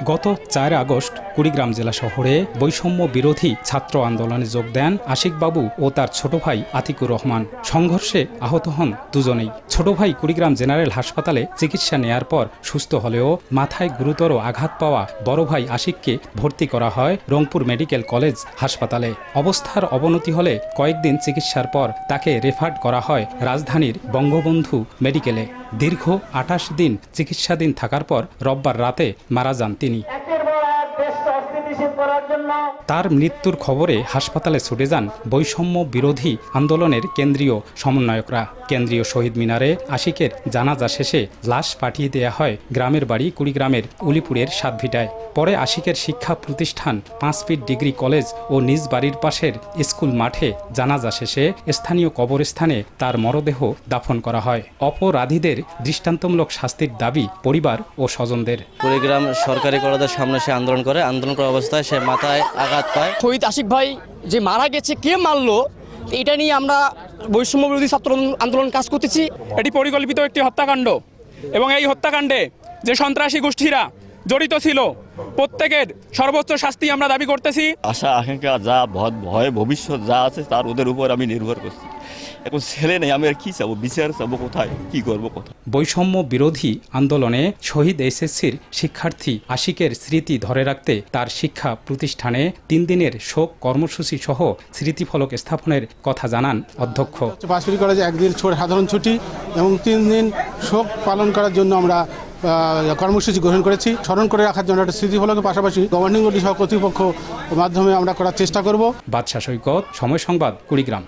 গত 4 আগস্ট কুড়িগ্রাম জেলা শহরে বৈষম্য বিরোধী ছাত্র আন্দোলনে যোগ দেন আশিক বাবু ও তার ছোট ভাই আতিকুর রহমান। সংঘর্ষে আহত হন দুজনেই। ছোট ভাই কুড়িগ্রাম জেনারেল হাসপাতালে চিকিৎসা নেয়ার পর সুস্থ হলেও মাথায় গুরুতর আঘাত পাওয়া বড় ভাই আশিককে ভর্তি করা হয় রংপুর মেডিকেল কলেজ হাসপাতালে। অবস্থার অবনতি হলে কয়েকদিন চিকিৎসার পর তাকে রেফার করা হয় রাজধানীর বঙ্গবন্ধু মেডিকেলে। দীর্ঘ 28 দিন চিকিৎসাধীন থাকার পর রোববার রাতে মারা যান তিনি। তার মৃত্যুর খবরে হাসপাতালে ছুটে যান বৈষম্য বিরোধী আন্দোলনের কেন্দ্রীয় সমন্বয়করা। কেন্দ্রীয় শহীদ মিনারে আশিকের জানাজা শেষে লাশ পাঠিয়ে দেয়া হয় গ্রামের বাড়ি কুড়িগ্রামের উলিপুরের সাতভিটায়। পরে আশিকের শিক্ষা প্রতিষ্ঠান 5 ফিট ডিগ্রি কলেজ ও নিজ বাড়ির পাশের স্কুল মাঠে জানাজা শেষে স্থানীয় কবরস্থানে তার মরদেহ দাফন করা হয়। অপরাধীদের দৃষ্টান্তমূলক শাস্তির দাবি পরিবার ও স্বজনদের। কুড়িগ্রাম সরকারি কলেজের সামনে সে আন্দোলন করা অবস্থায় সে মাথায় আঘাত পায়। শহীদ আশিক ভাই যে মারা গেছে, কে মারলো, এটা নিয়ে আমরা বৈষম্য বিরোধী ছাত্র আন্দোলন কাজ করতেছি। এটি পরিকল্পিত একটি হত্যাকাণ্ড এবং এই হত্যাকাণ্ডে যে সন্ত্রাসী গোষ্ঠীরা জড়িত ছিল প্রত্যেকের সর্বোচ্চ শাস্তি আমরা দাবি করতেছি। আশা আকাঙ্ক্ষা যা ভয় ভবিষ্যৎ যা আছে তার ওদের উপর আমি নির্ভর করছি। এখন ছেলে নেই, আমি আর কি চাবো, বিচার চাবো কোথায়, কি করবো কোথায়। বৈষম্য বিরোধী আন্দোলনে শহীদ এসএসসির শিক্ষার্থী আশিকের স্মৃতি ধরে রাখতে তার শিক্ষা প্রতিষ্ঠানে 3 দিনের শোক কর্মসূচি সহ স্মৃতিফলক স্থাপনের কথা জানান অধ্যক্ষ। 5 ফিট কলেজে 1 দিন সাধারণ ছুটি এবং 3 দিন শোক পালন করার জন্য আমরা কর্মসূচি গ্রহণ করেছি। স্মরণ করে রাখার জন্য একটা স্মৃতিফলকের পাশাপাশি গভর্নিং বডি সহ কর্তৃপক্ষ মাধ্যমে আমরা করার চেষ্টা করব। বাদশা সৈকত, সময় সংবাদ, কুড়িগ্রাম।